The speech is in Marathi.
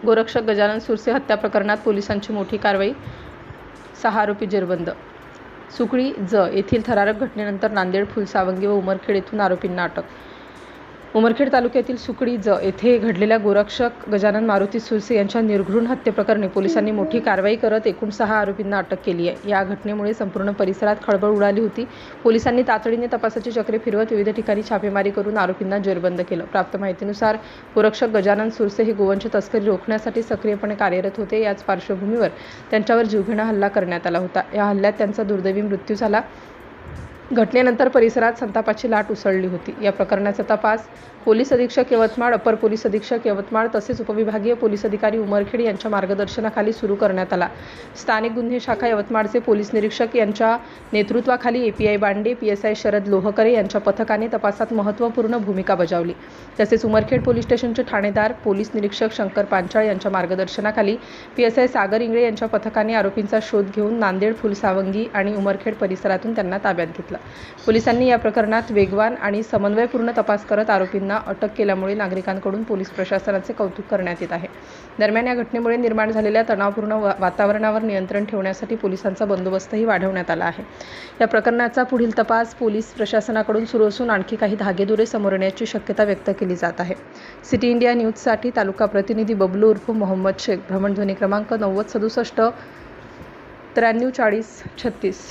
गोरक्षक गजानन सुरसे हत्या प्रकरणात पोलिसांची मोठी कारवाई, 6 आरोपी जेरबंद. सुकळी ज येथील थरारक घटनेनंतर नांदेड, फुलसावंगी व उमरखेड येथून आरोपींना अटक. उमरखेड तालुक्यातील सुकळी ज येथे घडलेल्या गोरक्षक गजानन मारुती सुरसे यांच्या निर्घृण हत्येप्रकरणी पोलिसांनी मोठी कारवाई करत एकूण 6 आरोपींना अटक केली आहे. या घटनेमुळे संपूर्ण परिसरात खळबळ उडाली होती. पोलिसांनी तातडीने तपासाची चक्रे फिरवत विविध ठिकाणी छापेमारी करून आरोपींना जेरबंद केलं. प्राप्त माहितीनुसार गोरक्षक गजानन सुरसे हे गोवंश तस्करी रोखण्यासाठी सक्रियपणे कार्यरत होते. याच पार्श्वभूमीवर त्यांच्यावर जीवघेणा हल्ला करण्यात आला होता. या हल्ल्यात त्यांचा दुर्दैवी मृत्यू झाला. घटनेनंतर परिसरात संतापाची लाट उसळली होती. या प्रकरणाचा तपास पोलीस अधीक्षक यवतमाळ, अपर पोलीस अधीक्षक यवतमाळ तसेच उपविभागीय पोलीस अधिकारी उमरखेड यांच्या मार्गदर्शनाखाली सुरू करण्यात आला. स्थानिक गुन्हे शाखा यवतमाळचे पोलीस निरीक्षक यांच्या नेतृत्वाखाली API बांडे, PSI शरद लोहकरे यांच्या पथकाने तपासात महत्त्वपूर्ण भूमिका बजावली. तसेच उमरखेड पोलीस स्टेशनचे ठाणेदार पोलीस निरीक्षक शंकर पांचाळ यांच्या मार्गदर्शनाखाली PSI सागर इंगळे यांच्या पथकाने आरोपींचा शोध घेऊन नांदेड, फुलसावंगी आणि उमरखेड परिसरातून त्यांना ताब्यात घेतलं. पोलिसांनी या प्रकरणात वेगवान आणि समन्वयपूर्ण तपास करत आरोपींना अटक केल्यामुळे नागरिकांकडून पोलीस प्रशासनाचे कौतुक करण्यात येत आहे. दरम्यान या घटनेमुळे निर्माण झालेल्या तणावपूर्ण वातावरणावर नियंत्रण ठेवण्यासाठी पोलिसांचा बंदोबस्तही वाढवण्यात आला आहे. या प्रकरणाचा पुढील तपास पोलीस प्रशासनाकडून सुरू असून आणखी काही धागेदोरे समोर येण्याची शक्यता व्यक्त केली जात आहे. सिटी इंडिया न्यूजसाठी तालुका प्रतिनिधी बबलू उर्फ मोहम्मद शेख. भ्रमणध्वनी क्रमांक 9067 93 40 36.